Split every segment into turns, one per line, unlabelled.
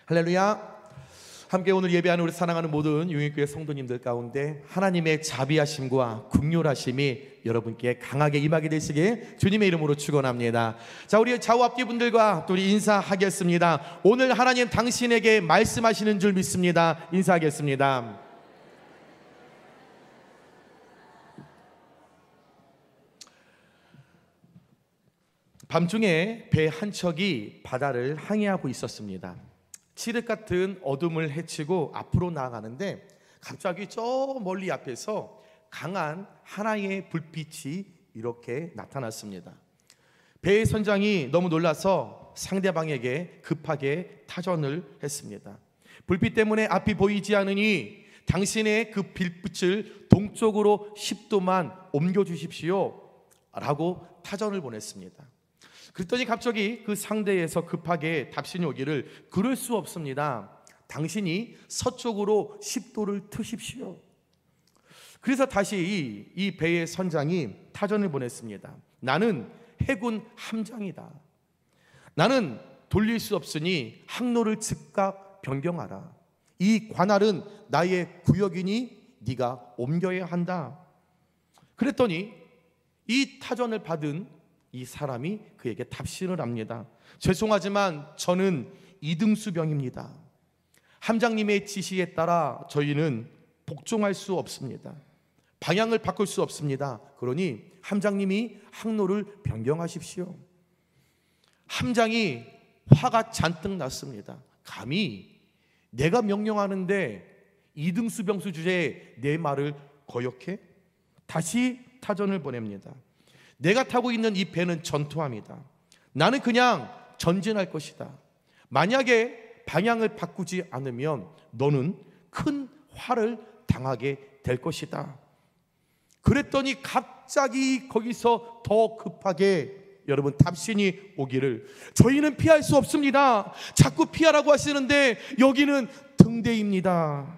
할렐루야. 함께 오늘 예배하는 우리 사랑하는 모든 용인교회 성도님들 가운데 하나님의 자비하심과 긍휼하심이 여러분께 강하게 임하게 되시길 주님의 이름으로 축원합니다. 자, 우리 좌우 앞뒤 분들과 또 우리 인사하겠습니다. 오늘 하나님 당신에게 말씀하시는 줄 믿습니다. 인사하겠습니다. 밤중에 배 한 척이 바다를 항해하고 있었습니다. 칠흑 같은 어둠을 헤치고 앞으로 나아가는데 갑자기 저 멀리 앞에서 강한 하나의 불빛이 이렇게 나타났습니다. 배의 선장이 너무 놀라서 상대방에게 급하게 타전을 했습니다. 불빛 때문에 앞이 보이지 않으니 당신의 그 불빛을 동쪽으로 10도만 옮겨주십시오 라고 타전을 보냈습니다. 그랬더니 갑자기 그 상대에서 급하게 답신이 오기를, 그럴 수 없습니다. 당신이 서쪽으로 10도를 트십시오. 그래서 다시 이 배의 선장이 타전을 보냈습니다. 나는 해군 함장이다. 나는 돌릴 수 없으니 항로를 즉각 변경하라. 이 관할은 나의 구역이니 네가 옮겨야 한다. 그랬더니 이 타전을 받은 이 사람이 그에게 답신을 합니다. 죄송하지만 저는 이등수병입니다. 함장님의 지시에 따라 저희는 복종할 수 없습니다. 방향을 바꿀 수 없습니다. 그러니 함장님이 항로를 변경하십시오. 함장이 화가 잔뜩 났습니다. 감히 내가 명령하는데 이등수병수 주제에 내 말을 거역해? 다시 타전을 보냅니다. 내가 타고 있는 이 배는 전투함이다. 나는 그냥 전진할 것이다. 만약에 방향을 바꾸지 않으면 너는 큰 화를 당하게 될 것이다. 그랬더니 갑자기 거기서 더 급하게 여러분 답신이 오기를, 저희는 피할 수 없습니다. 자꾸 피하라고 하시는데 여기는 등대입니다.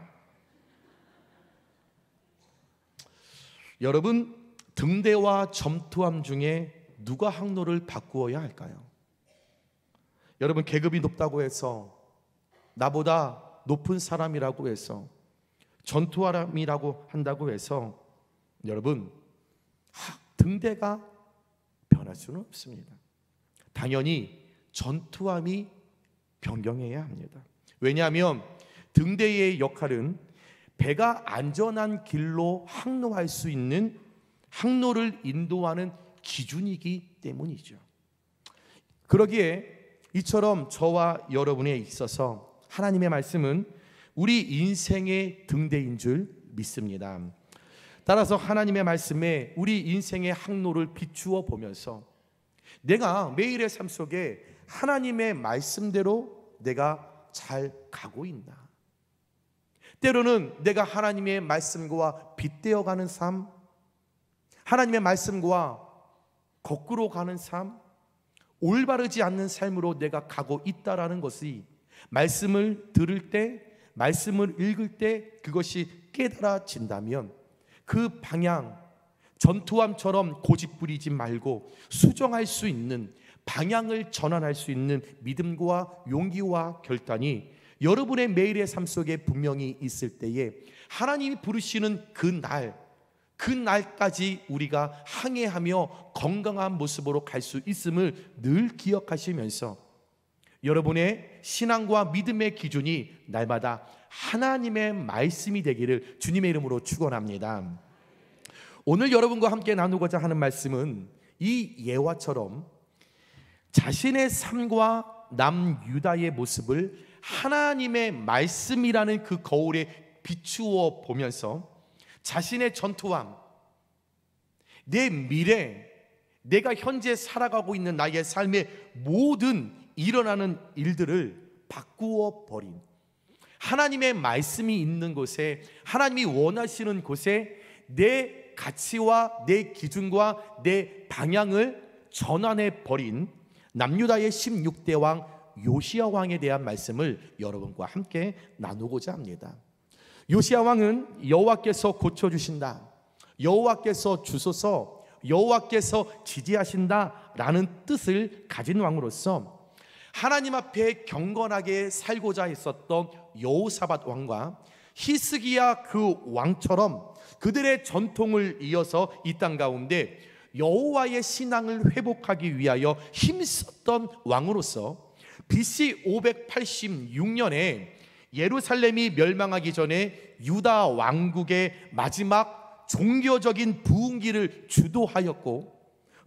여러분, 등대와 점투함 중에 누가 항로를 바꾸어야 할까요? 여러분, 계급이 높다고 해서, 나보다 높은 사람이라고 해서, 전투함이라고 한다고 해서 여러분 등대가 변할 수는 없습니다. 당연히 전투함이 변경해야 합니다. 왜냐하면 등대의 역할은 배가 안전한 길로 항로할 수 있는 항로를 인도하는 기준이기 때문이죠. 그러기에 이처럼 저와 여러분에 있어서 하나님의 말씀은 우리 인생의 등대인 줄 믿습니다. 따라서 하나님의 말씀에 우리 인생의 항로를 비추어 보면서 내가 매일의 삶 속에 하나님의 말씀대로 내가 잘 가고 있나? 때로는 내가 하나님의 말씀과 빗대어 가는 삶, 하나님의 말씀과 거꾸로 가는 삶, 올바르지 않는 삶으로 내가 가고 있다라는 것이 말씀을 들을 때, 말씀을 읽을 때 그것이 깨달아진다면 그 방향, 전투함처럼 고집 부리지 말고 수정할 수 있는, 방향을 전환할 수 있는 믿음과 용기와 결단이 여러분의 매일의 삶 속에 분명히 있을 때에 하나님이 부르시는 그 날까지 우리가 항해하며 건강한 모습으로 갈 수 있음을 늘 기억하시면서 여러분의 신앙과 믿음의 기준이 날마다 하나님의 말씀이 되기를 주님의 이름으로 축원합니다. 오늘 여러분과 함께 나누고자 하는 말씀은 이 예화처럼 자신의 삶과 남유다의 모습을 하나님의 말씀이라는 그 거울에 비추어 보면서 자신의 전투함, 내 미래, 내가 현재 살아가고 있는 나의 삶의 모든 일어나는 일들을 바꾸어 버린, 하나님의 말씀이 있는 곳에, 하나님이 원하시는 곳에 내 가치와 내 기준과 내 방향을 전환해 버린 남유다의 16대 왕 요시야 왕에 대한 말씀을 여러분과 함께 나누고자 합니다. 요시야 왕은 여호와께서 고쳐주신다, 여호와께서 주소서, 여호와께서 지지하신다 라는 뜻을 가진 왕으로서 하나님 앞에 경건하게 살고자 했었던 여호사밧 왕과 히스기야 그 왕처럼 그들의 전통을 이어서 이 땅 가운데 여호와의 신앙을 회복하기 위하여 힘썼던 왕으로서 BC 586년에 예루살렘이 멸망하기 전에 유다 왕국의 마지막 종교적인 부흥기를 주도하였고,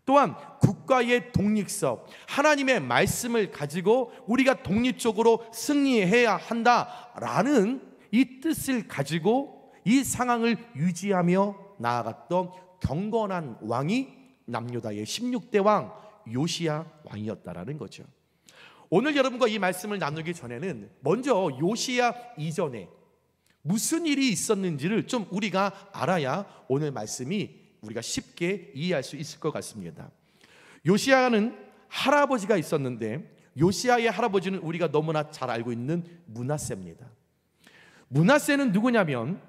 또한 국가의 독립성, 하나님의 말씀을 가지고 우리가 독립적으로 승리해야 한다라는 이 뜻을 가지고 이 상황을 유지하며 나아갔던 경건한 왕이 남유다의 16대 왕 요시야 왕이었다라는 거죠. 오늘 여러분과 이 말씀을 나누기 전에는 먼저 요시야 이전에 무슨 일이 있었는지를 좀 우리가 알아야 오늘 말씀이 우리가 쉽게 이해할 수 있을 것 같습니다. 요시야는 할아버지가 있었는데, 요시야의 할아버지는 우리가 너무나 잘 알고 있는 므낫세입니다. 므낫세는 누구냐면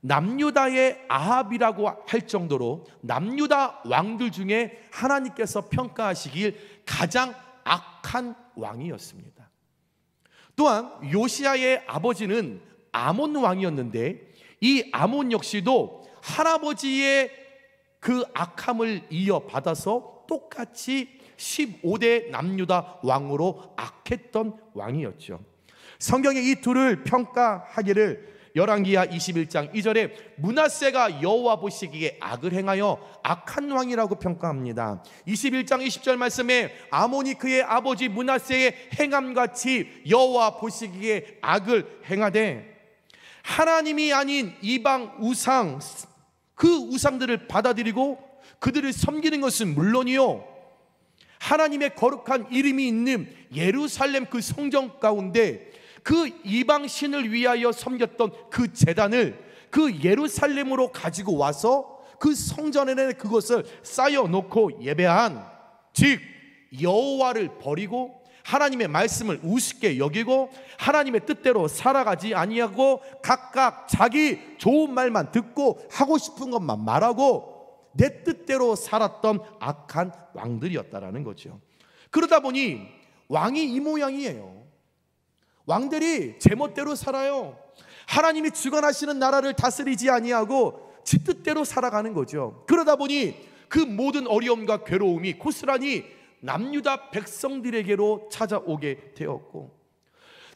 남유다의 아합이라고 할 정도로 남유다 왕들 중에 하나님께서 평가하시길 가장 악한 왕이었습니다. 또한 요시야의 아버지는 아몬 왕이었는데, 이 아몬 역시도 할아버지의 그 악함을 이어받아서 똑같이 15대 남유다 왕으로 악했던 왕이었죠. 성경에 이 둘을 평가하기를 열왕기하 21장 2절에 므낫세가 여호와 보시기에 악을 행하여 악한 왕이라고 평가합니다. 21장 20절 말씀에 아몬이 그의 아버지 므낫세의 행함같이 여호와 보시기에 악을 행하되 하나님이 아닌 이방 우상, 그 우상들을 받아들이고 그들을 섬기는 것은 물론이요, 하나님의 거룩한 이름이 있는 예루살렘 그 성전 가운데 그 이방 신을 위하여 섬겼던 그 제단을 그 예루살렘으로 가지고 와서 그 성전에는 그것을 쌓여놓고 예배한, 즉 여호와를 버리고 하나님의 말씀을 우습게 여기고 하나님의 뜻대로 살아가지 아니하고 각각 자기 좋은 말만 듣고 하고 싶은 것만 말하고 내 뜻대로 살았던 악한 왕들이었다라는 거죠. 그러다 보니 왕이 이 모양이에요. 왕들이 제멋대로 살아요. 하나님이 주관하시는 나라를 다스리지 아니하고 지 뜻대로 살아가는 거죠. 그러다 보니 그 모든 어려움과 괴로움이 고스란히 남유다 백성들에게로 찾아오게 되었고,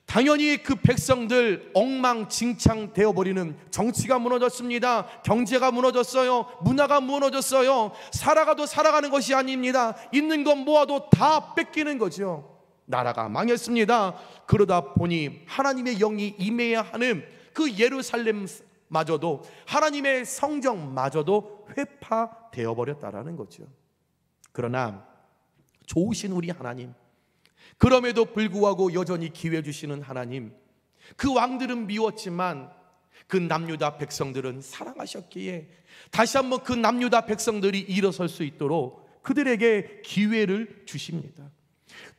당연히 그 백성들 엉망진창 되어버리는, 정치가 무너졌습니다. 경제가 무너졌어요. 문화가 무너졌어요. 살아가도 살아가는 것이 아닙니다. 있는 것 모아도 다 뺏기는 거죠. 나라가 망했습니다. 그러다 보니 하나님의 영이 임해야 하는 그 예루살렘마저도, 하나님의 성정마저도 회파되어 버렸다라는 거죠. 그러나 좋으신 우리 하나님, 그럼에도 불구하고 여전히 기회 주시는 하나님, 그 왕들은 미웠지만 그 남유다 백성들은 사랑하셨기에 다시 한번 그 남유다 백성들이 일어설 수 있도록 그들에게 기회를 주십니다.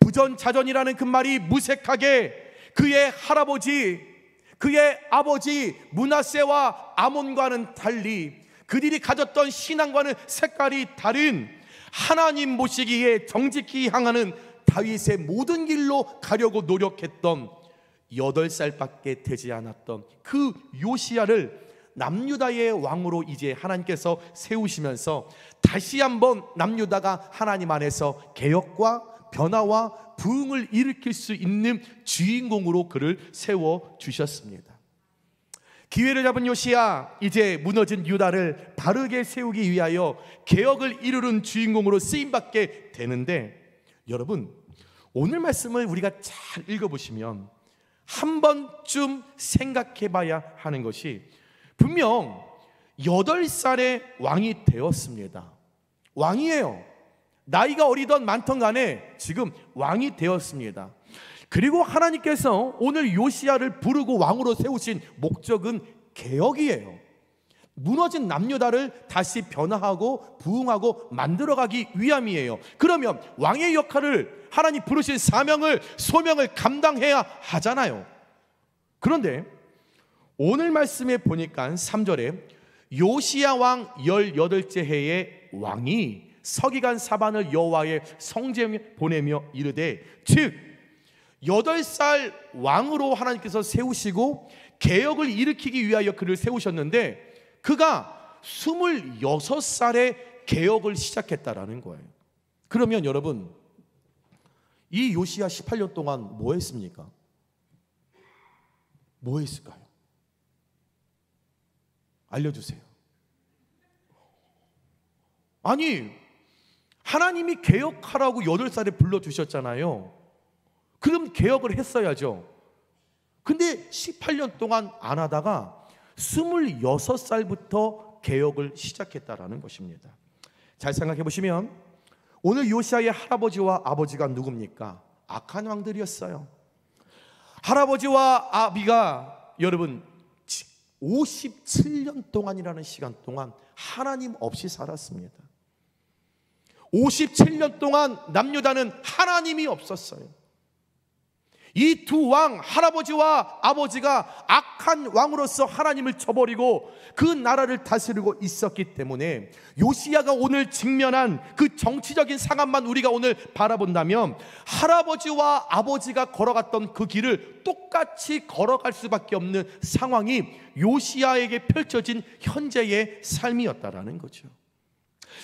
부전자전이라는 그 말이 무색하게 그의 할아버지, 그의 아버지 므낫세와 아몬과는 달리 그들이 가졌던 신앙과는 색깔이 다른, 하나님 모시기에 정직히 향하는 다윗의 모든 길로 가려고 노력했던 8살밖에 되지 않았던 그 요시야를 남유다의 왕으로 이제 하나님께서 세우시면서 다시 한번 남유다가 하나님 안에서 개혁과 변화와 부흥을 일으킬 수 있는 주인공으로 그를 세워주셨습니다. 기회를 잡은 요시야, 이제 무너진 유다를 바르게 세우기 위하여 개혁을 이루는 주인공으로 쓰임받게 되는데, 여러분 오늘 말씀을 우리가 잘 읽어보시면 한 번쯤 생각해 봐야 하는 것이, 분명 8살의 왕이 되었습니다. 왕이에요. 나이가 어리던 많던 간에 지금 왕이 되었습니다. 그리고 하나님께서 오늘 요시야를 부르고 왕으로 세우신 목적은 개혁이에요. 무너진 남유다를 다시 변화하고 부흥하고 만들어가기 위함이에요. 그러면 왕의 역할을, 하나님 부르신 사명을, 소명을 감당해야 하잖아요. 그런데 오늘 말씀에 보니까 3절에 요시야 왕 18째 해의 왕이 서기관 사반을 여호와의 성전에 보내며 이르되, 즉 8살 왕으로 하나님께서 세우시고 개혁을 일으키기 위하여 그를 세우셨는데 그가 26살에 개혁을 시작했다라는 거예요. 그러면 여러분, 이 요시야 18년 동안 뭐 했습니까? 뭐 했을까요? 알려주세요. 아니, 하나님이 개혁하라고 8살에 불러주셨잖아요. 그럼 개혁을 했어야죠. 근데 18년 동안 안 하다가 26살부터 개혁을 시작했다라는 것입니다. 잘 생각해 보시면 오늘 요시야의 할아버지와 아버지가 누굽니까? 악한 왕들이었어요. 할아버지와 아비가 여러분 57년 동안이라는 시간 동안 하나님 없이 살았습니다. 57년 동안 남유다는 하나님이 없었어요. 이 두 왕, 할아버지와 아버지가 악한 왕으로서 하나님을 저버리고 그 나라를 다스리고 있었기 때문에 요시야가 오늘 직면한 그 정치적인 상황만 우리가 오늘 바라본다면 할아버지와 아버지가 걸어갔던 그 길을 똑같이 걸어갈 수밖에 없는 상황이 요시야에게 펼쳐진 현재의 삶이었다라는 거죠.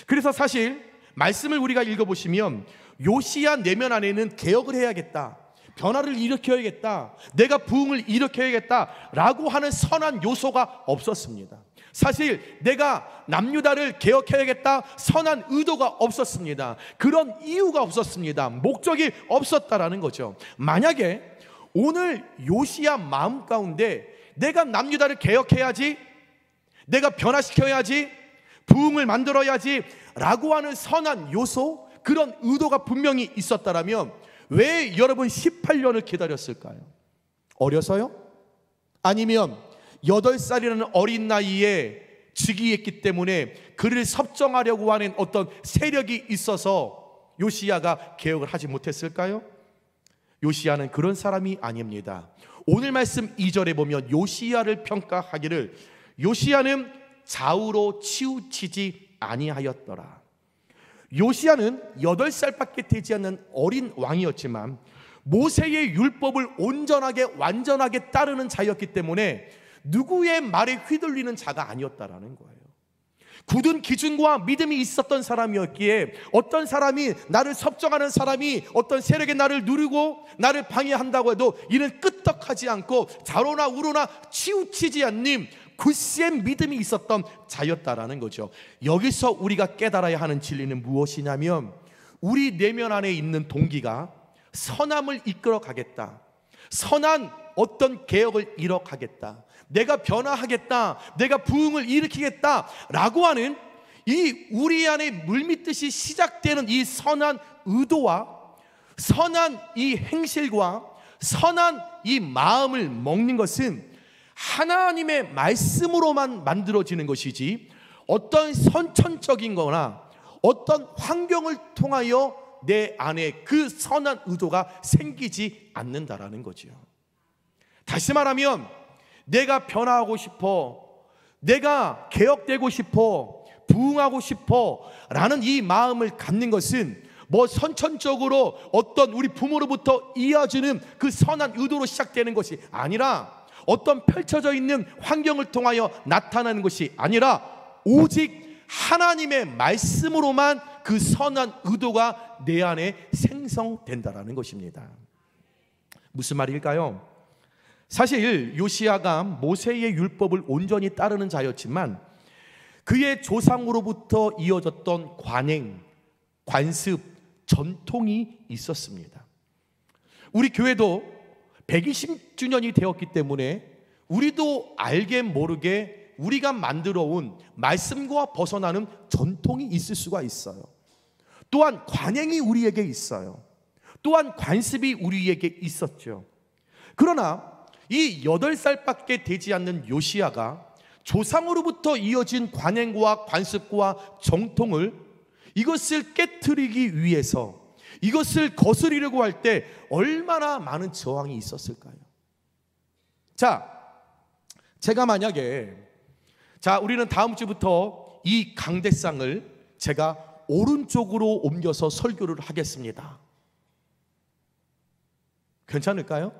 그래서 사실 말씀을 우리가 읽어보시면 요시야 내면 안에는 개혁을 해야겠다, 변화를 일으켜야겠다, 내가 부흥을 일으켜야겠다 라고 하는 선한 요소가 없었습니다. 사실 내가 남유다를 개혁해야겠다 선한 의도가 없었습니다. 그런 이유가 없었습니다. 목적이 없었다라는 거죠. 만약에 오늘 요시야 마음 가운데 내가 남유다를 개혁해야지, 내가 변화시켜야지, 부흥을 만들어야지 라고 하는 선한 요소, 그런 의도가 분명히 있었다라면 왜 여러분 18년을 기다렸을까요? 어려서요? 아니면 8살이라는 어린 나이에 즉위했기 때문에 그를 섭정하려고 하는 어떤 세력이 있어서 요시야가 개혁을 하지 못했을까요? 요시야는 그런 사람이 아닙니다. 오늘 말씀 2절에 보면 요시야를 평가하기를 요시야는 좌우로 치우치지 아니하였더라. 요시야는 8살밖에 되지 않는 어린 왕이었지만 모세의 율법을 온전하게 완전하게 따르는 자였기 때문에 누구의 말에 휘둘리는 자가 아니었다라는 거예요. 굳은 기준과 믿음이 있었던 사람이었기에 어떤 사람이 나를 섭정하는 사람이 어떤 세력의 나를 누르고 나를 방해한다고 해도 이는 끄떡하지 않고 좌로나 우로나 치우치지 않는 굳센 믿음이 있었던 자였다라는 거죠. 여기서 우리가 깨달아야 하는 진리는 무엇이냐면 우리 내면 안에 있는 동기가 선함을 이끌어 가겠다, 선한 어떤 개혁을 이뤄가겠다, 내가 변화하겠다, 내가 부흥을 일으키겠다 라고 하는 이 우리 안에 물밀듯이 시작되는 이 선한 의도와 선한 이 행실과 선한 이 마음을 먹는 것은 하나님의 말씀으로만 만들어지는 것이지 어떤 선천적인 거나 어떤 환경을 통하여 내 안에 그 선한 의도가 생기지 않는다라는 거죠. 다시 말하면 내가 변화하고 싶어, 내가 개혁되고 싶어, 부흥하고 싶어 라는 이 마음을 갖는 것은 뭐 선천적으로 어떤 우리 부모로부터 이어지는 그 선한 의도로 시작되는 것이 아니라 어떤 펼쳐져 있는 환경을 통하여 나타나는 것이 아니라 오직 하나님의 말씀으로만 그 선한 의도가 내 안에 생성된다라는 것입니다. 무슨 말일까요? 사실 요시야가 모세의 율법을 온전히 따르는 자였지만 그의 조상으로부터 이어졌던 관행, 관습, 전통이 있었습니다. 우리 교회도 120주년이 되었기 때문에 우리도 알게 모르게 우리가 만들어 온 말씀과 벗어나는 전통이 있을 수가 있어요. 또한 관행이 우리에게 있어요. 또한 관습이 우리에게 있었죠. 그러나 이 8살밖에 되지 않는 요시야가 조상으로부터 이어진 관행과 관습과 정통을 이것을 깨트리기 위해서 이것을 거스리려고 할 때 얼마나 많은 저항이 있었을까요? 자, 제가 만약에 우리는 다음 주부터 이 강대상을 제가 오른쪽으로 옮겨서 설교를 하겠습니다. 괜찮을까요?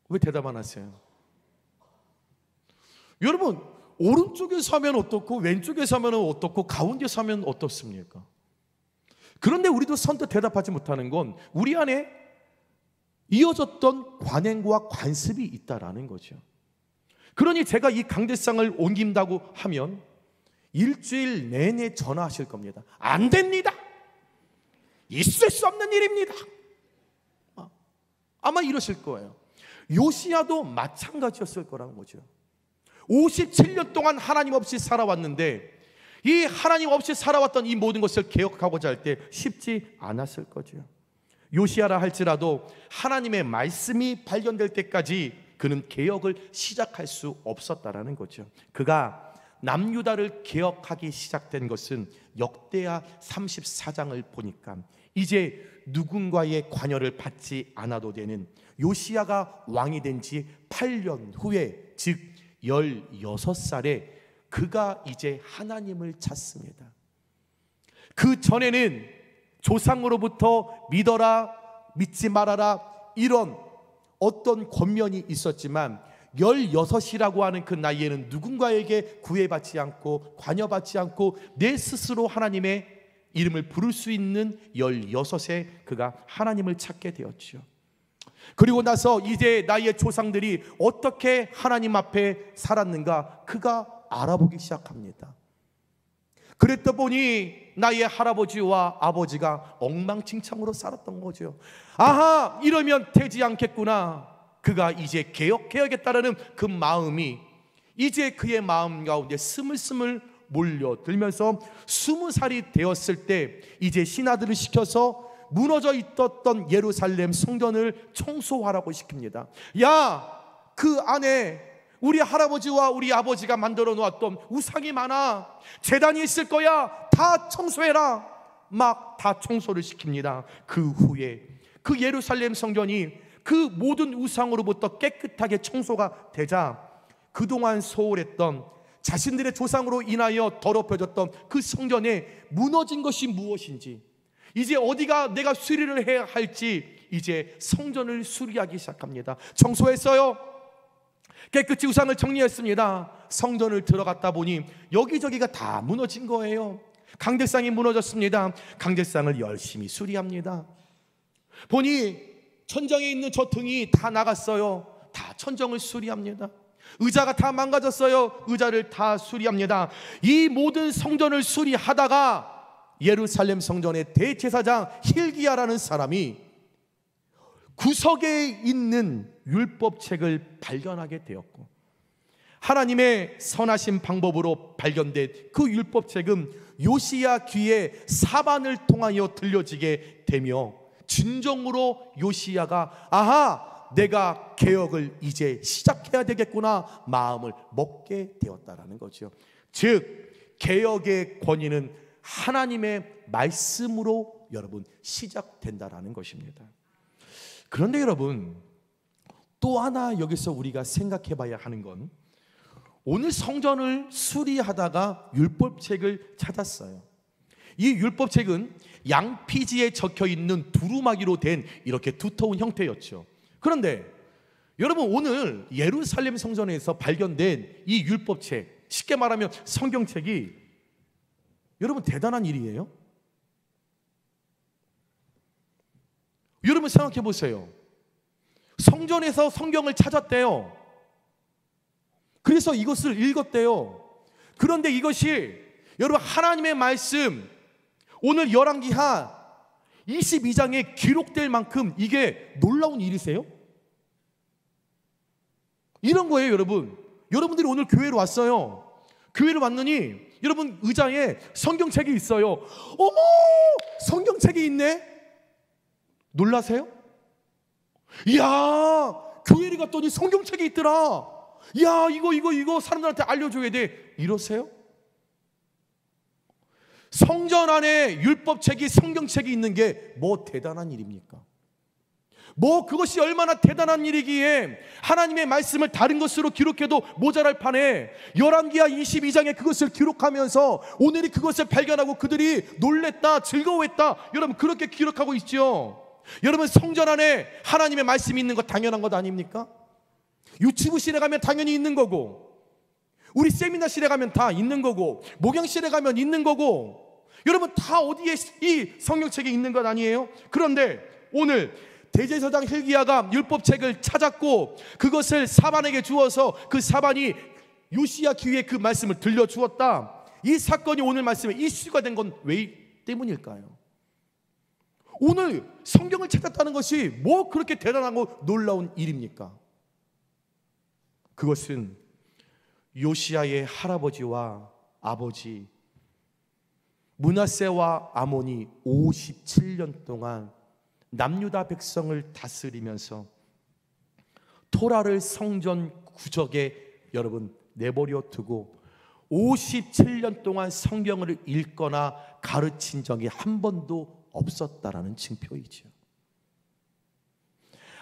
왜 대답 안 하세요? 여러분, 오른쪽에 서면 어떻고 왼쪽에 서면 어떻고 가운데 서면 어떻습니까? 그런데 우리도 선뜻 대답하지 못하는 건 우리 안에 이어졌던 관행과 관습이 있다라는 거죠. 그러니 제가 이 강대상을 옮긴다고 하면 일주일 내내 전화하실 겁니다. 안 됩니다. 있을 수 없는 일입니다. 아마 이러실 거예요. 요시야도 마찬가지였을 거라는 거죠. 57년 동안 하나님 없이 살아왔는데 이 하나님 없이 살아왔던 이 모든 것을 개혁하고자 할 때 쉽지 않았을 거죠. 요시야라 할지라도 하나님의 말씀이 발견될 때까지 그는 개혁을 시작할 수 없었다라는 거죠. 그가 남유다를 개혁하기 시작된 것은 역대하 34장을 보니까 이제 누군가의 관여를 받지 않아도 되는, 요시야가 왕이 된 지 8년 후에, 즉 16살에 그가 이제 하나님을 찾습니다. 그 전에는 조상으로부터 믿어라 믿지 말아라 이런 어떤 권면이 있었지만 16이라고 하는 그 나이에는 누군가에게 구애받지 않고 관여받지 않고 내 스스로 하나님의 이름을 부를 수 있는 16에 그가 하나님을 찾게 되었죠. 그리고 나서 이제 나의 조상들이 어떻게 하나님 앞에 살았는가 그가 알아보기 시작합니다. 그랬다 보니 나의 할아버지와 아버지가 엉망진창으로 살았던 거죠. 아하, 이러면 되지 않겠구나. 그가 이제 개혁해야겠다라는 그 마음이 이제 그의 마음 가운데 스물스물 몰려들면서 20살이 되었을 때 이제 신하들을 시켜서 무너져 있었던 예루살렘 성전을 청소하라고 시킵니다. 야, 그 안에 우리 할아버지와 우리 아버지가 만들어 놓았던 우상이 많아. 제단이 있을 거야. 다 청소해라. 막 다 청소를 시킵니다. 그 후에 그 예루살렘 성전이 그 모든 우상으로부터 깨끗하게 청소가 되자 그동안 소홀했던, 자신들의 조상으로 인하여 더럽혀졌던 그 성전에 무너진 것이 무엇인지, 이제 어디가 내가 수리를 해야 할지 이제 성전을 수리하기 시작합니다. 청소했어요. 깨끗이 우상을 정리했습니다. 성전을 들어갔다 보니 여기저기가 다 무너진 거예요. 강대상이 무너졌습니다. 강대상을 열심히 수리합니다. 보니 천정에 있는 저 등이 다 나갔어요. 다 천정을 수리합니다. 의자가 다 망가졌어요. 의자를 다 수리합니다. 이 모든 성전을 수리하다가 예루살렘 성전의 대제사장 hil기야라는 사람이 구석에 있는 율법책을 발견하게 되었고, 하나님의 선하신 방법으로 발견된 그 율법책은 요시야 귀에 사반을 통하여 들려지게 되며 진정으로 요시야가 아하, 내가 개혁을 이제 시작해야 되겠구나 마음을 먹게 되었다라는 거죠. 즉 개혁의 권위는 하나님의 말씀으로 여러분 시작된다라는 것입니다. 그런데 여러분, 또 하나 여기서 우리가 생각해 봐야 하는 건, 오늘 성전을 수리하다가 율법책을 찾았어요. 이 율법책은 양피지에 적혀 있는 두루마기로 된 이렇게 두터운 형태였죠. 그런데 여러분, 오늘 예루살렘 성전에서 발견된 이 율법책, 쉽게 말하면 성경책이 여러분 대단한 일이에요. 여러분 생각해 보세요. 성전에서 성경을 찾았대요. 그래서 이것을 읽었대요. 그런데 이것이 여러분 하나님의 말씀, 오늘 열왕기하 22장에 기록될 만큼 이게 놀라운 일이세요? 이런 거예요. 여러분, 여러분들이 오늘 교회로 왔어요. 교회로 왔느니 여러분 의자에 성경책이 있어요. 어머, 성경책이 있네. 놀라세요? 이야, 교회를 갔더니 성경책이 있더라. 야, 이거 사람들한테 알려줘야 돼. 이러세요? 성전 안에 율법책이, 성경책이 있는 게 뭐 대단한 일입니까? 뭐 그것이 얼마나 대단한 일이기에 하나님의 말씀을 다른 것으로 기록해도 모자랄 판에 열왕기하 22장에 그것을 기록하면서 오늘이 그것을 발견하고 그들이 놀랬다, 즐거워했다, 여러분 그렇게 기록하고 있죠. 여러분, 성전 안에 하나님의 말씀이 있는 것 당연한 것 아닙니까? 유치부실에 가면 당연히 있는 거고, 우리 세미나실에 가면 다 있는 거고, 목양실에 가면 있는 거고, 여러분 다 어디에 이 성경책에 있는 것 아니에요? 그런데 오늘 대제사장 hil기야가 율법책을 찾았고 그것을 사반에게 주어서 그 사반이 요시야 귀에 그 말씀을 들려주었다. 이 사건이 오늘 말씀에 이슈가 된 건 왜 때문일까요? 오늘 성경을 찾았다는 것이 뭐 그렇게 대단하고 놀라운 일입니까? 그것은 요시야의 할아버지와 아버지 므낫세와 아몬이 57년 동안 남유다 백성을 다스리면서 토라를 성전 구적에 여러분 내버려 두고 57년 동안 성경을 읽거나 가르친 적이 한 번도 없었다라는 징표이죠.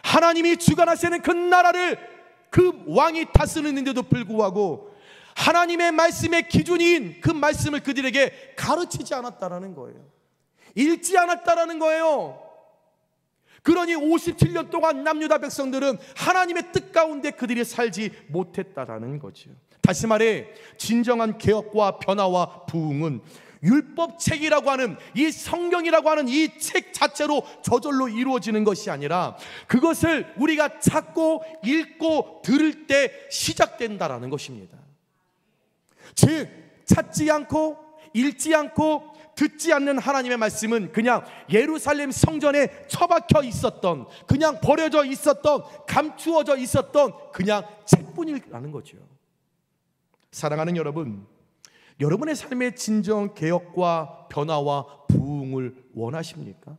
하나님이 주관하시는 그 나라를 그 왕이 다스리는데도 불구하고 하나님의 말씀의 기준인 그 말씀을 그들에게 가르치지 않았다라는 거예요. 읽지 않았다라는 거예요. 그러니 57년 동안 남유다 백성들은 하나님의 뜻 가운데 그들이 살지 못했다라는 거죠. 다시 말해 진정한 개혁과 변화와 부흥은 율법책이라고 하는 이 성경이라고 하는 이 책 자체로 저절로 이루어지는 것이 아니라 그것을 우리가 찾고 읽고 들을 때 시작된다라는 것입니다. 즉 찾지 않고 읽지 않고 듣지 않는 하나님의 말씀은 그냥 예루살렘 성전에 처박혀 있었던, 그냥 버려져 있었던, 감추어져 있었던 그냥 책뿐이라는 거죠. 사랑하는 여러분, 여러분의 삶의 진정 개혁과 변화와 부흥을 원하십니까?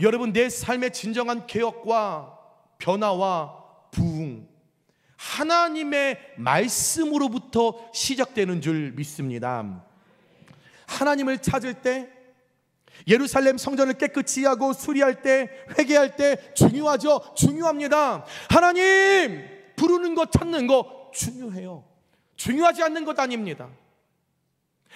여러분, 내 삶의 진정한 개혁과 변화와 부흥, 하나님의 말씀으로부터 시작되는 줄 믿습니다. 하나님을 찾을 때, 예루살렘 성전을 깨끗이 하고 수리할 때, 회개할 때 중요하죠. 중요합니다. 하나님 부르는 것, 찾는 것 중요해요. 중요하지 않는 것 아닙니다.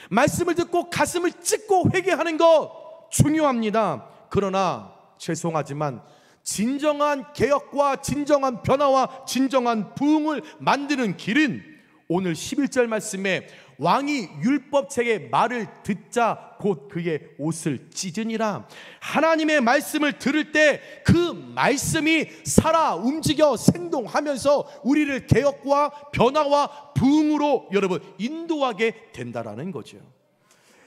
말씀을 듣고 가슴을 찢고 회개하는 것 중요합니다. 그러나 죄송하지만 진정한 개혁과 진정한 변화와 진정한 부흥을 만드는 길은 오늘 11절 말씀에 왕이 율법책의 말을 듣자 곧 그의 옷을 찢으니라. 하나님의 말씀을 들을 때 그 말씀이 살아 움직여 생동하면서 우리를 개혁과 변화와 부흥으로 여러분 인도하게 된다라는 거죠.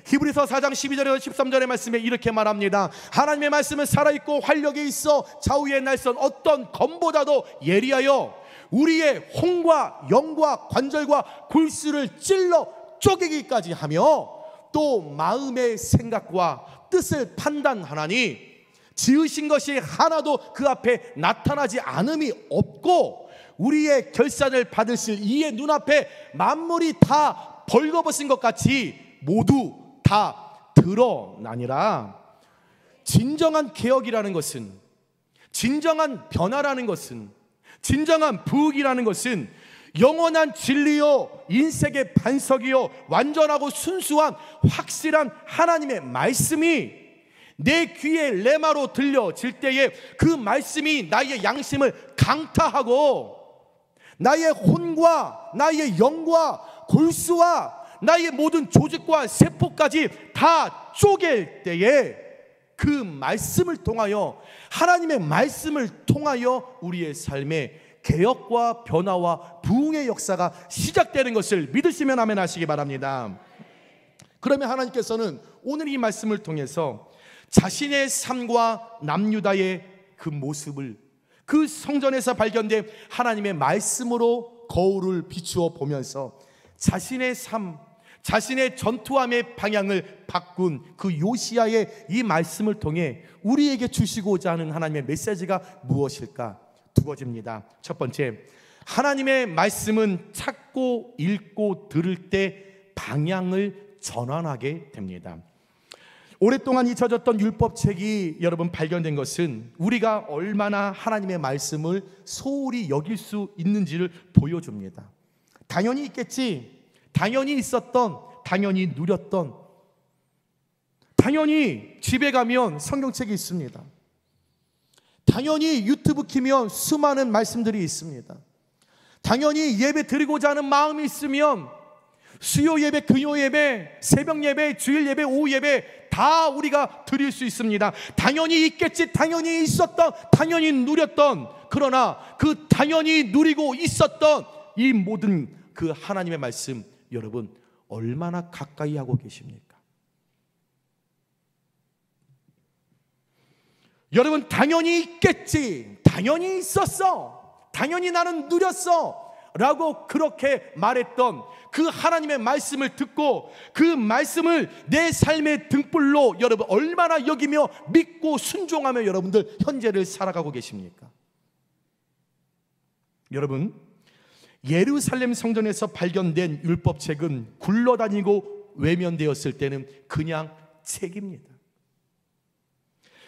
히브리서 4장 12절에서 13절의 말씀에 이렇게 말합니다. 하나님의 말씀은 살아있고 활력이 있어 좌우의 날선 어떤 검보다도 예리하여 우리의 혼과 영과 관절과 골수를 찔러 쪼개기까지 하며 또 마음의 생각과 뜻을 판단하나니 지으신 것이 하나도 그 앞에 나타나지 않음이 없고 우리의 결산을 받으실 이의 눈앞에 만물이 다 벌거벗은 것 같이 모두 다 드러나니라. 진정한 개혁이라는 것은, 진정한 변화라는 것은, 진정한 부흥이라는 것은 영원한 진리요 인생의 반석이요 완전하고 순수한 확실한 하나님의 말씀이 내 귀에 레마로 들려질 때에 그 말씀이 나의 양심을 강타하고 나의 혼과 나의 영과 골수와 나의 모든 조직과 세포까지 다 쪼갤 때에 그 말씀을 통하여, 하나님의 말씀을 통하여 우리의 삶에 개혁과 변화와 부흥의 역사가 시작되는 것을 믿으시면 아멘 하시기 바랍니다. 그러면 하나님께서는 오늘 이 말씀을 통해서 자신의 삶과 남유다의 그 모습을 그 성전에서 발견된 하나님의 말씀으로 거울을 비추어 보면서 자신의 삶, 자신의 전투함의 방향을 바꾼 그 요시야의 이 말씀을 통해 우리에게 주시고자 하는 하나님의 메시지가 무엇일까? 두 가지입니다. 첫 번째, 하나님의 말씀은 찾고 읽고 들을 때 방향을 전환하게 됩니다. 오랫동안 잊혀졌던 율법책이 여러분 발견된 것은 우리가 얼마나 하나님의 말씀을 소홀히 여길 수 있는지를 보여줍니다. 당연히 있겠지, 당연히 있었던, 당연히 누렸던, 당연히 집에 가면 성경책이 있습니다. 당연히 유튜브 키면 수많은 말씀들이 있습니다. 당연히 예배 드리고자 하는 마음이 있으면 수요 예배, 금요 예배, 새벽 예배, 주일 예배, 오후 예배 다 우리가 드릴 수 있습니다. 당연히 있겠지, 당연히 있었던, 당연히 누렸던, 그러나 그 당연히 누리고 있었던 이 모든 그 하나님의 말씀, 여러분 얼마나 가까이 하고 계십니까? 여러분 당연히 있겠지, 당연히 있었어, 당연히 나는 누렸어 라고 그렇게 말했던 그 하나님의 말씀을 듣고 그 말씀을 내 삶의 등불로 여러분 얼마나 여기며 믿고 순종하며 여러분들 현재를 살아가고 계십니까? 여러분, 예루살렘 성전에서 발견된 율법책은 굴러다니고 외면되었을 때는 그냥 책입니다.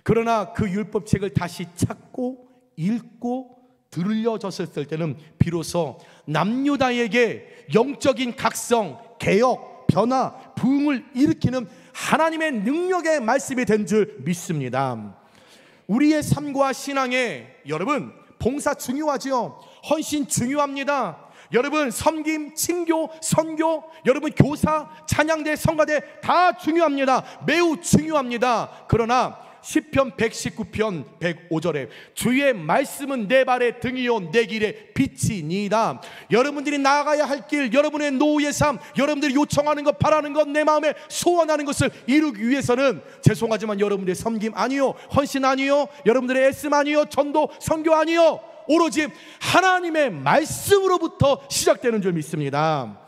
그러나 그 율법책을 다시 찾고 읽고 들려졌을 때는 비로소 남유다에게 영적인 각성, 개혁, 변화, 부흥을 일으키는 하나님의 능력의 말씀이 된 줄 믿습니다. 우리의 삶과 신앙에 여러분 봉사 중요하죠. 헌신 중요합니다. 여러분 섬김, 친교, 선교, 여러분 교사, 찬양대, 성가대 다 중요합니다. 매우 중요합니다. 그러나 시편 119편 105절에 주의 말씀은 내 발의 등이요 내 길의 빛이니이다. 여러분들이 나아가야 할 길, 여러분의 노후의 삶, 여러분들이 요청하는 것, 바라는 것, 내 마음에 소원하는 것을 이루기 위해서는 죄송하지만 여러분들의 섬김 아니요, 헌신 아니요, 여러분들의 애씀 아니요, 전도, 선교 아니요, 오로지 하나님의 말씀으로부터 시작되는 줄 믿습니다.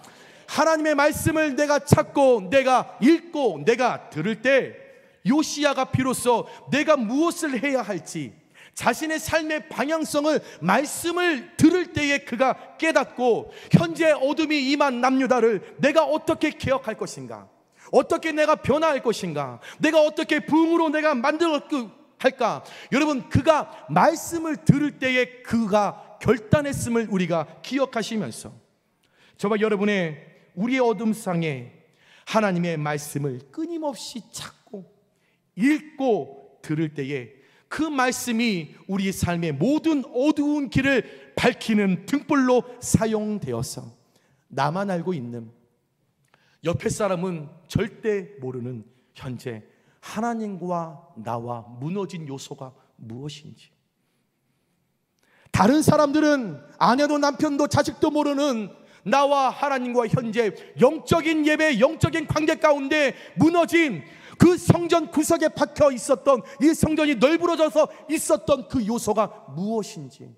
하나님의 말씀을 내가 찾고 내가 읽고 내가 들을 때 요시야가 비로소 내가 무엇을 해야 할지 자신의 삶의 방향성을 말씀을 들을 때에 그가 깨닫고 현재 어둠이 임한 남유다를 내가 어떻게 개혁할 것인가, 어떻게 내가 변화할 것인가, 내가 어떻게 부흥으로 내가 만들어 할까. 여러분 그가 말씀을 들을 때에 그가 결단했음을 우리가 기억하시면서 저와 여러분의 우리의 어둠상에 하나님의 말씀을 끊임없이 찾고 읽고 들을 때에 그 말씀이 우리 삶의 모든 어두운 길을 밝히는 등불로 사용되어서 나만 알고 있는, 옆에 사람은 절대 모르는 현재 하나님과 나와 무너진 요소가 무엇인지, 다른 사람들은 아내도 남편도 자식도 모르는 나와 하나님과 현재 영적인 예배, 영적인 관계 가운데 무너진 그 성전 구석에 박혀 있었던, 이 성전이 널브러져서 있었던 그 요소가 무엇인지,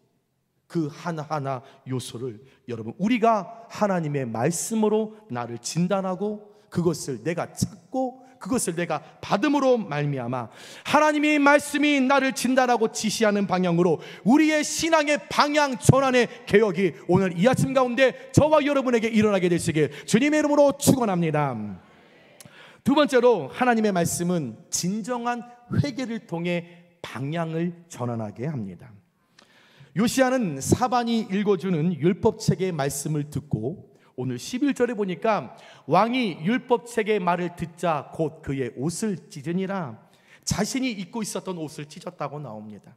그 하나하나 요소를 여러분 우리가 하나님의 말씀으로 나를 진단하고 그것을 내가 찾고 그것을 내가 받음으로 말미암아 하나님의 말씀이 나를 진단하고 지시하는 방향으로 우리의 신앙의 방향 전환의 개혁이 오늘 이 아침 가운데 저와 여러분에게 일어나게 되시길 주님의 이름으로 축원합니다. 두 번째로 하나님의 말씀은 진정한 회개를 통해 방향을 전환하게 합니다. 요시야는 사반이 읽어주는 율법책의 말씀을 듣고 오늘 11절에 보니까 왕이 율법책의 말을 듣자 곧 그의 옷을 찢으니라. 자신이 입고 있었던 옷을 찢었다고 나옵니다.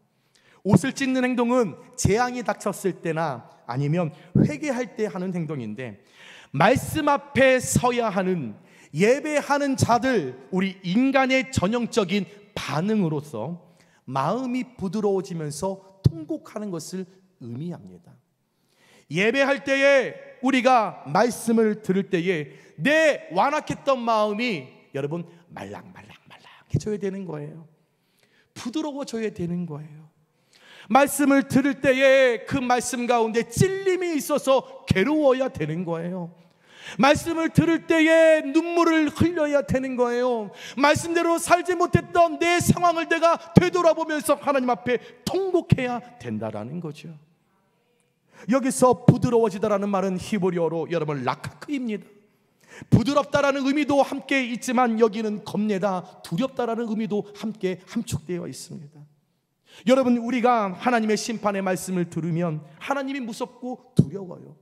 옷을 찢는 행동은 재앙이 닥쳤을 때나 아니면 회개할 때 하는 행동인데, 말씀 앞에 서야 하는 예배하는 자들, 우리 인간의 전형적인 반응으로서 마음이 부드러워지면서 통곡하는 것을 의미합니다. 예배할 때에 우리가 말씀을 들을 때에 내 완악했던 마음이 여러분 말랑해져야 되는 거예요. 부드러워져야 되는 거예요. 말씀을 들을 때에 그 말씀 가운데 찔림이 있어서 괴로워야 되는 거예요. 말씀을 들을 때에 눈물을 흘려야 되는 거예요. 말씀대로 살지 못했던 내 상황을 내가 되돌아보면서 하나님 앞에 통곡해야 된다라는 거죠. 여기서 부드러워지다라는 말은 히브리어로 여러분 라카크입니다. 부드럽다라는 의미도 함께 있지만 여기는 겁내다, 두렵다라는 의미도 함께 함축되어 있습니다. 여러분 우리가 하나님의 심판의 말씀을 들으면 하나님이 무섭고 두려워요.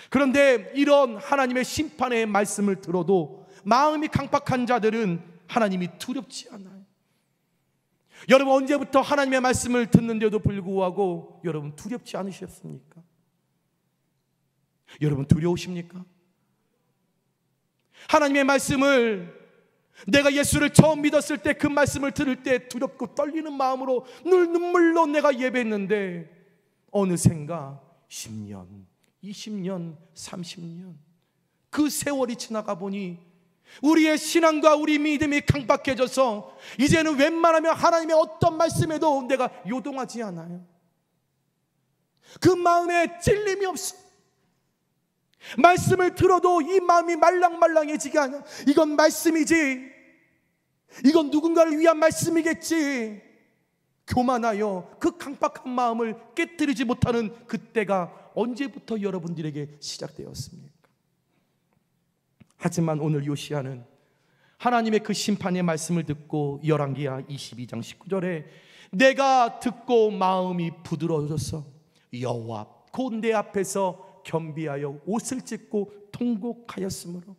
그런데 이런 하나님의 심판의 말씀을 들어도 마음이 강팍한 자들은 하나님이 두렵지 않아요. 여러분, 언제부터 하나님의 말씀을 듣는데도 불구하고 여러분 두렵지 않으셨습니까? 여러분 두려우십니까? 하나님의 말씀을, 내가 예수를 처음 믿었을 때 그 말씀을 들을 때 두렵고 떨리는 마음으로 늘 눈물로 내가 예배했는데 어느샌가 10년, 20년, 30년 그 세월이 지나가 보니 우리의 신앙과 우리 믿음이 강박해져서 이제는 웬만하면 하나님의 어떤 말씀에도 내가 요동하지 않아요. 그 마음에 찔림이 없어. 말씀을 들어도 이 마음이 말랑말랑해지게 하냐. 이건 말씀이지, 이건 누군가를 위한 말씀이겠지. 교만하여 그 강박한 마음을 깨뜨리지 못하는 그때가 언제부터 여러분들에게 시작되었습니까? 하지만 오늘 요시야는 하나님의 그 심판의 말씀을 듣고 열왕기하 22장 19절에 내가 듣고 마음이 부드러워져서 여호와 곧 내 앞에서 겸비하여 옷을 찢고 통곡하였으므로,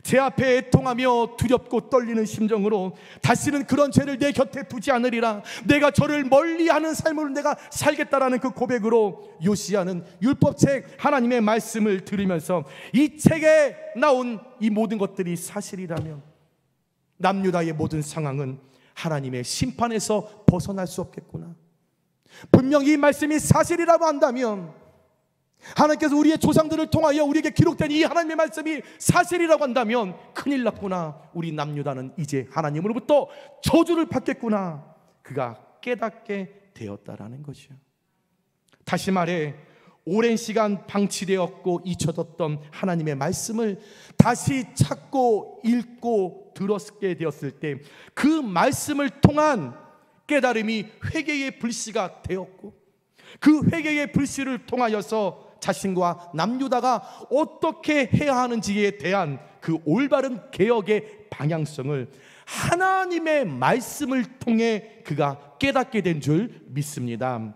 제 앞에 애통하며 두렵고 떨리는 심정으로 다시는 그런 죄를 내 곁에 두지 않으리라, 내가 저를 멀리하는 삶으로 내가 살겠다라는 그 고백으로 요시야는 율법책 하나님의 말씀을 들으면서 이 책에 나온 이 모든 것들이 사실이라면 남유다의 모든 상황은 하나님의 심판에서 벗어날 수 없겠구나. 분명히 이 말씀이 사실이라고 한다면, 하나님께서 우리의 조상들을 통하여 우리에게 기록된 이 하나님의 말씀이 사실이라고 한다면 큰일 났구나. 우리 남유다는 이제 하나님으로부터 저주를 받겠구나. 그가 깨닫게 되었다라는 것이요. 다시 말해, 오랜 시간 방치되었고 잊혀졌던 하나님의 말씀을 다시 찾고 읽고 들었게 되었을 때 그 말씀을 통한 깨달음이 회개의 불씨가 되었고, 그 회개의 불씨를 통하여서 자신과 남유다가 어떻게 해야 하는지에 대한 그 올바른 개혁의 방향성을 하나님의 말씀을 통해 그가 깨닫게 된 줄 믿습니다.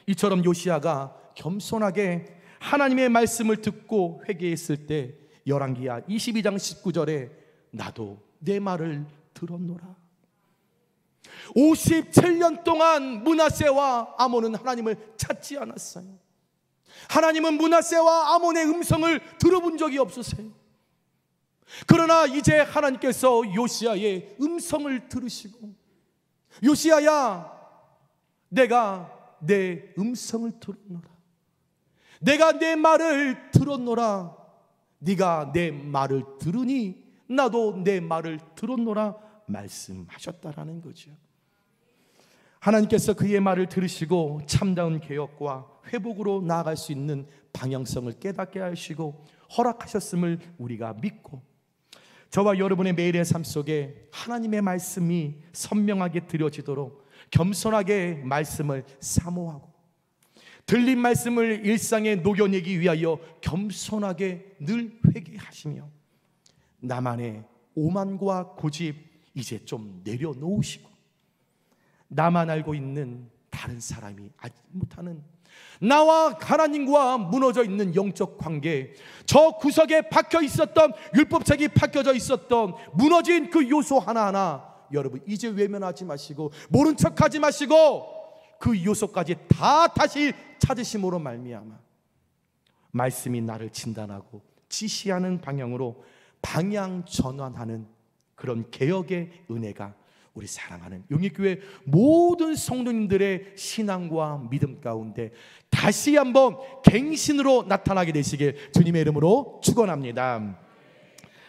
이처럼 요시야가 겸손하게 하나님의 말씀을 듣고 회개했을 때 열왕기하 22장 19절에 나도 내 말을 들었노라. 57년 동안 므낫세와 아몬은 하나님을 찾지 않았어요. 하나님은 므낫세와 아몬의 음성을 들어본 적이 없으세요. 그러나 이제 하나님께서 요시야의 음성을 들으시고, 요시야야, 내가 내 음성을 들었노라, 내가 내 말을 들었노라, 네가 내 말을 들으니 나도 내 말을 들었노라 말씀하셨다라는 거죠. 하나님께서 그의 말을 들으시고 참다운 개혁과 회복으로 나아갈 수 있는 방향성을 깨닫게 하시고 허락하셨음을 우리가 믿고, 저와 여러분의 매일의 삶 속에 하나님의 말씀이 선명하게 들려지도록 겸손하게 말씀을 사모하고 들린 말씀을 일상에 녹여내기 위하여 겸손하게 늘 회개하시며 나만의 오만과 고집 이제 좀 내려놓으시고, 나만 알고 있는 다른 사람이 알지 못하는 나와 하나님과 무너져 있는 영적 관계, 저 구석에 박혀 있었던 율법책이 박혀져 있었던 무너진 그 요소 하나하나 여러분 이제 외면하지 마시고 모른 척하지 마시고 그 요소까지 다 다시 찾으심으로 말미암아 말씀이 나를 진단하고 지시하는 방향으로 방향 전환하는 그런 개혁의 은혜가 우리 사랑하는 용익교회 모든 성도님들의 신앙과 믿음 가운데 다시 한번 갱신으로 나타나게 되시길 주님의 이름으로 축원합니다.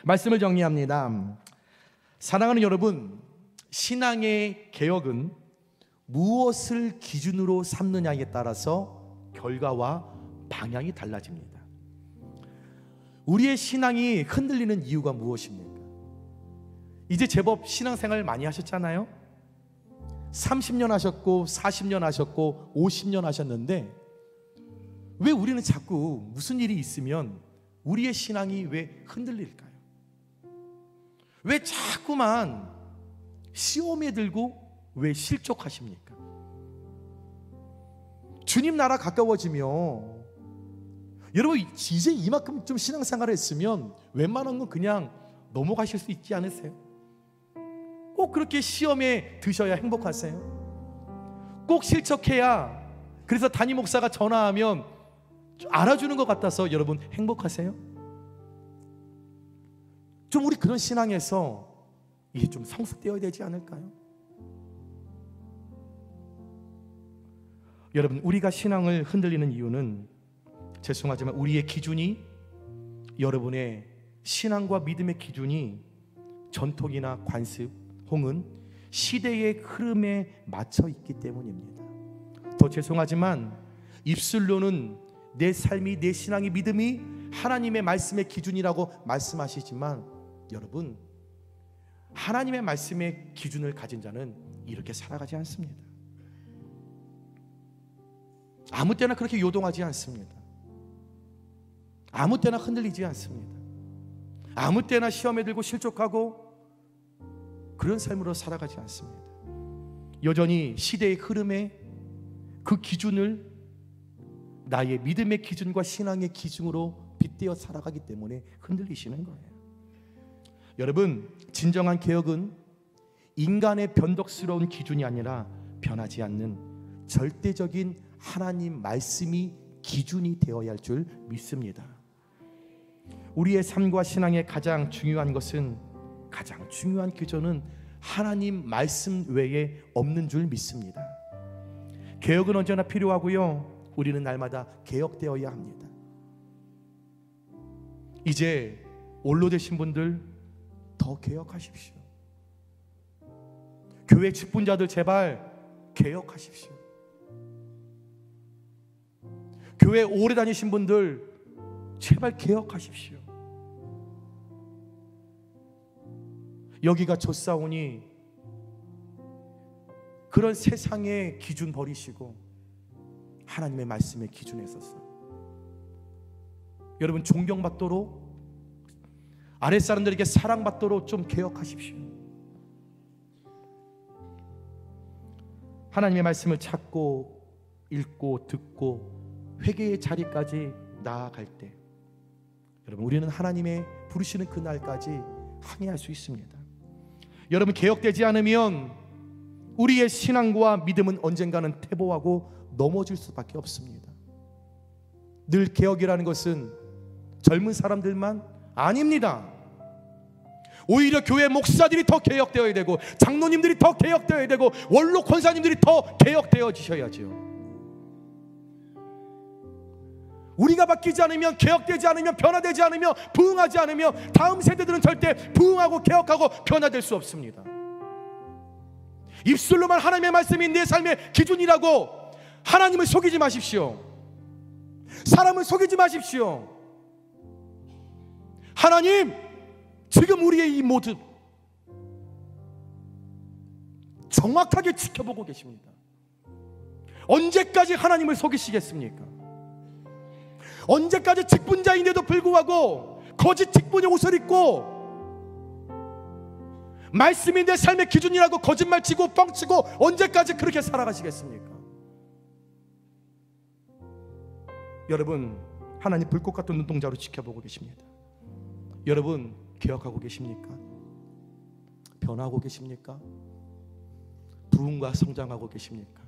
말씀을 정리합니다. 사랑하는 여러분, 신앙의 개혁은 무엇을 기준으로 삼느냐에 따라서 결과와 방향이 달라집니다. 우리의 신앙이 흔들리는 이유가 무엇입니까? 이제 제법 신앙생활 많이 하셨잖아요. 30년 하셨고 40년 하셨고 50년 하셨는데 왜 우리는 자꾸 무슨 일이 있으면 우리의 신앙이 왜 흔들릴까요? 왜 자꾸만 시험에 들고 왜 실족하십니까? 주님 나라 가까워지며 여러분 이제 이만큼 좀 신앙생활을 했으면 웬만한 건 그냥 넘어가실 수 있지 않으세요? 꼭 그렇게 시험에 드셔야 행복하세요? 꼭 실척해야, 그래서 담임 목사가 전화하면 알아주는 것 같아서 여러분 행복하세요? 좀 우리 그런 신앙에서 이게 좀 성숙되어야 되지 않을까요? 여러분, 우리가 신앙을 흔들리는 이유는, 죄송하지만 우리의 기준이, 여러분의 신앙과 믿음의 기준이 전통이나 관습 혹은 시대의 흐름에 맞춰 있기 때문입니다. 더 죄송하지만 입술로는 내 삶이, 내 신앙이, 믿음이 하나님의 말씀의 기준이라고 말씀하시지만, 여러분, 하나님의 말씀의 기준을 가진 자는 이렇게 살아가지 않습니다. 아무 때나 그렇게 요동하지 않습니다. 아무 때나 흔들리지 않습니다. 아무 때나 시험에 들고 실족하고 그런 삶으로 살아가지 않습니다. 여전히 시대의 흐름에 그 기준을 나의 믿음의 기준과 신앙의 기준으로 빗대어 살아가기 때문에 흔들리시는 거예요. 여러분, 진정한 개혁은 인간의 변덕스러운 기준이 아니라 변하지 않는 절대적인 하나님 말씀이 기준이 되어야 할 줄 믿습니다. 우리의 삶과 신앙의 가장 중요한 것은, 가장 중요한 기준은 하나님 말씀 외에 없는 줄 믿습니다. 개혁은 언제나 필요하고요, 우리는 날마다 개혁되어야 합니다. 이제 올로 되신 분들 더 개혁하십시오. 교회 직분자들 제발 개혁하십시오. 교회 오래 다니신 분들 제발 개혁하십시오. 여기가 좁사오니 그런 세상의 기준 버리시고 하나님의 말씀의 기준에 서서 여러분 존경받도록, 아랫사람들에게 사랑받도록 좀 개혁하십시오. 하나님의 말씀을 찾고 읽고 듣고 회개의 자리까지 나아갈 때, 여러분, 우리는 하나님의 부르시는 그날까지 항해할 수 있습니다. 여러분, 개혁되지 않으면 우리의 신앙과 믿음은 언젠가는 퇴보하고 넘어질 수밖에 없습니다. 늘 개혁이라는 것은 젊은 사람들만 아닙니다. 오히려 교회 목사들이 더 개혁되어야 되고, 장로님들이 더 개혁되어야 되고, 원로 권사님들이 더 개혁되어지셔야죠. 우리가 바뀌지 않으면, 개혁되지 않으면, 변화되지 않으면, 부흥하지 않으면 다음 세대들은 절대 부흥하고 개혁하고 변화될 수 없습니다. 입술로만 하나님의 말씀이 내 삶의 기준이라고 하나님을 속이지 마십시오. 사람을 속이지 마십시오. 하나님, 지금 우리의 이 모습 정확하게 지켜보고 계십니다. 언제까지 하나님을 속이시겠습니까? 언제까지 직분자인데도 불구하고 거짓 직분의 옷을 입고 말씀이 내 삶의 기준이라고 거짓말치고 뻥치고 언제까지 그렇게 살아가시겠습니까? 여러분, 하나님 불꽃 같은 눈동자로 지켜보고 계십니다. 여러분, 개혁하고 계십니까? 변하고 계십니까? 부흥과 성장하고 계십니까?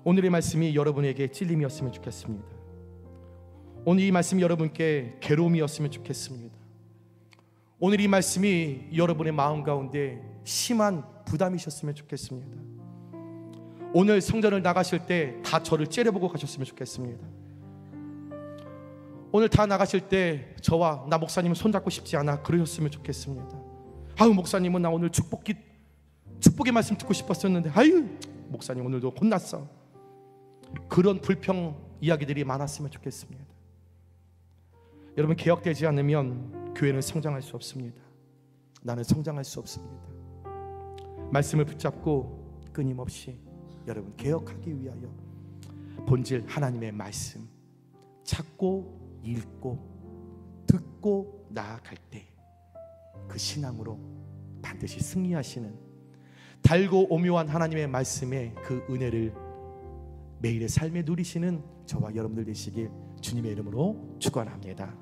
오늘의 말씀이 여러분에게 찔림이었으면 좋겠습니다. 오늘 이 말씀이 여러분께 괴로움이었으면 좋겠습니다. 오늘 이 말씀이 여러분의 마음 가운데 심한 부담이셨으면 좋겠습니다. 오늘 성전을 나가실 때 다 저를 째려보고 가셨으면 좋겠습니다. 오늘 다 나가실 때 저와 나 목사님은 손잡고 싶지 않아 그러셨으면 좋겠습니다. 아유, 목사님은 나 오늘 축복의 말씀 듣고 싶었었는데 아유, 목사님 오늘도 혼났어. 그런 불평 이야기들이 많았으면 좋겠습니다. 여러분, 개혁되지 않으면 교회는 성장할 수 없습니다. 나는 성장할 수 없습니다. 말씀을 붙잡고 끊임없이 여러분 개혁하기 위하여 본질 하나님의 말씀 찾고 읽고 듣고 나아갈 때 그 신앙으로 반드시 승리하시는 달고 오묘한 하나님의 말씀의 그 은혜를 매일의 삶에 누리시는 저와 여러분들 되시길 주님의 이름으로 축원합니다.